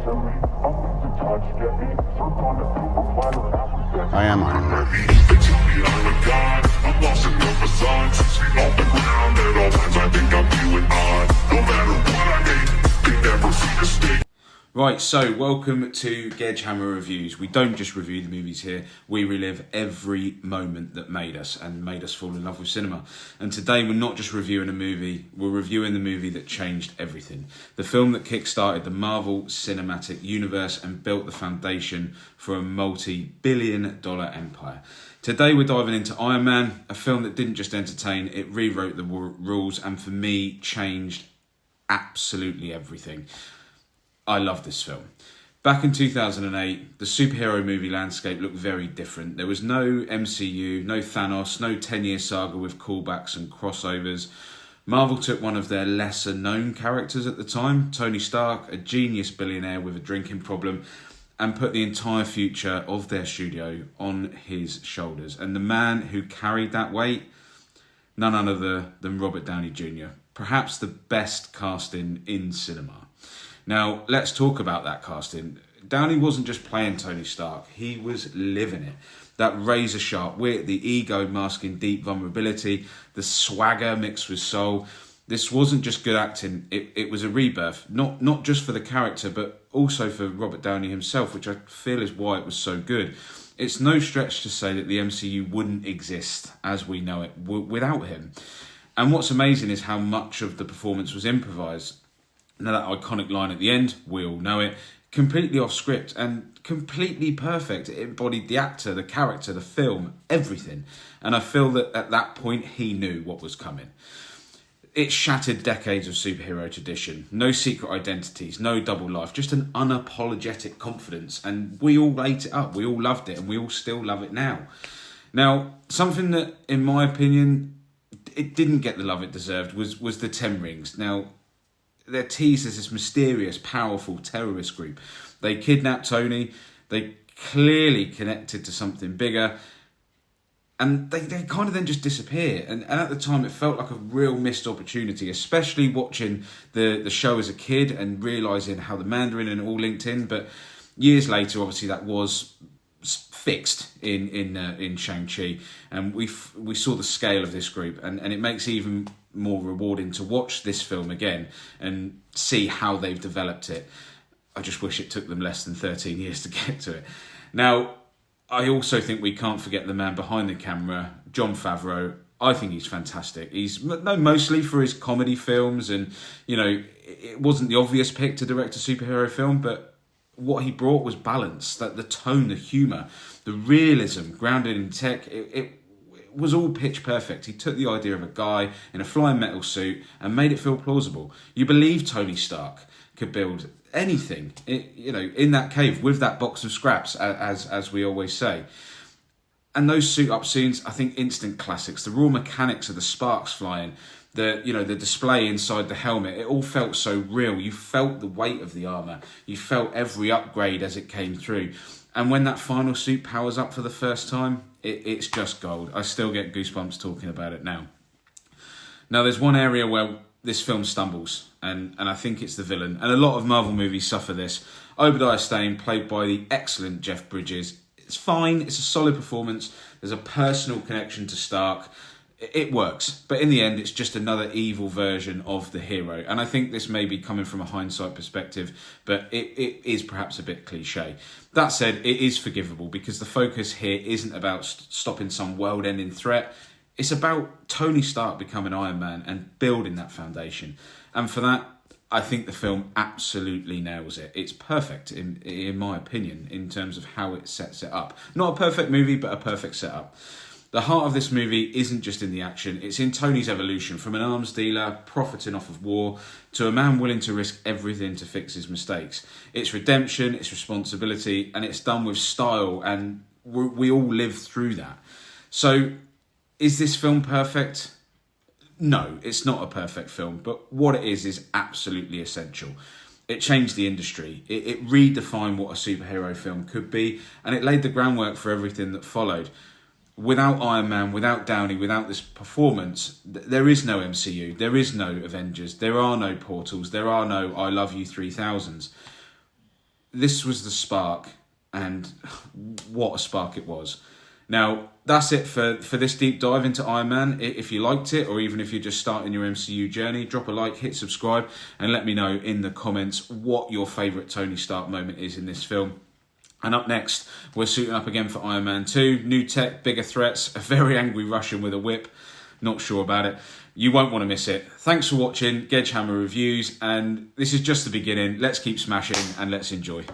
I am Iron Man. Right, so welcome to Gedgehammer Reviews. We don't just review the movies here, we relive every moment that made us fall in love with cinema. And today we're not just reviewing a movie, we're reviewing the movie that changed everything. The film that kick-started the Marvel Cinematic Universe and built the foundation for a multi-billion-dollar empire. Today we're diving into Iron Man, a film that didn't just entertain, it rewrote the rules and for me changed absolutely everything. I love this film. Back in 2008, the superhero movie landscape looked very different. There was no MCU, no Thanos, no 10-year saga with callbacks and crossovers. Marvel took one of their lesser known characters at the time, Tony Stark, a genius billionaire with a drinking problem, and put the entire future of their studio on his shoulders. And the man who carried that weight, none other than Robert Downey Jr., perhaps the best casting in cinema. Now, let's talk about that casting. Downey wasn't just playing Tony Stark, he was living it. That razor-sharp wit, the ego masking deep vulnerability, the swagger mixed with soul. This wasn't just good acting, it was a rebirth. Not just for the character, but also for Robert Downey himself, which I feel is why it was so good. It's no stretch to say that the MCU wouldn't exist as we know it without him. And what's amazing is how much of the performance was improvised. Now that iconic line at the end, we all know it, completely off script and completely perfect. It embodied the actor, the character, the film, everything. And I feel that at that point he knew what was coming. It shattered decades of superhero tradition. No secret identities, no double life, just an unapologetic confidence. And we all ate it up, we all loved it, and we all still love it now. Now, something that, in my opinion, it didn't get the love it deserved was the 10 Rings. Now, they're teased as this mysterious, powerful terrorist group. They kidnapped Tony. They clearly connected to something bigger. And they kind of then just disappear. And at the time, it felt like a real missed opportunity, especially watching the show as a kid and realising how the Mandarin and all linked in. But years later, obviously, that was fixed in Shang-Chi. And we saw the scale of this group. And it makes even more rewarding to watch this film again and see how they've developed it. I just wish it took them less than 13 years to get to it. Now, I also think we can't forget the man behind the camera, Jon Favreau. I think he's fantastic. He's known mostly for his comedy films and, you know, it wasn't the obvious pick to direct a superhero film, but what he brought was balance, that the tone, the humour, the realism grounded in tech. It was all pitch perfect. He took the idea of a guy in a flying metal suit and made it feel plausible. You believe Tony Stark could build anything, in that cave with that box of scraps, as we always say. And those suit-up scenes, I think, instant classics. The raw mechanics of the sparks flying, the display inside the helmet, it all felt so real. You felt the weight of the armour. You felt every upgrade as it came through. And when that final suit powers up for the first time, it's just gold. I still get goosebumps talking about it now. Now, there's one area where this film stumbles, and I think it's the villain. And a lot of Marvel movies suffer this. Obadiah Stane, played by the excellent Jeff Bridges. It's fine, it's a solid performance. There's a personal connection to Stark. It works, but in the end, it's just another evil version of the hero. And I think this may be coming from a hindsight perspective, but it is perhaps a bit cliche. That said, it is forgivable because the focus here isn't about stopping some world-ending threat. It's about Tony Stark becoming Iron Man and building that foundation. And for that, I think the film absolutely nails it. It's perfect, in my opinion, in terms of how it sets it up. Not a perfect movie, but a perfect setup. The heart of this movie isn't just in the action, it's in Tony's evolution from an arms dealer profiting off of war to a man willing to risk everything to fix his mistakes. It's redemption, it's responsibility, and it's done with style, and we all live through that. So, is this film perfect? No, it's not a perfect film, but what it is absolutely essential. It changed the industry. It redefined what a superhero film could be, and it laid the groundwork for everything that followed. Without Iron Man, without Downey, without this performance, there is no MCU, there is no Avengers, there are no Portals, there are no I Love You 3000s. this was the spark, and what a spark it was. Now, that's it for this deep dive into Iron Man. If you liked it, or even if you're just starting your MCU journey, drop a like, hit subscribe, and let me know in the comments what your favourite Tony Stark moment is in this film. And up next, we're suiting up again for Iron Man 2. New tech, bigger threats, a very angry Russian with a whip. Not sure about it. You won't want to miss it. Thanks for watching Gedgehammer Reviews, and this is just the beginning. Let's keep smashing and let's enjoy.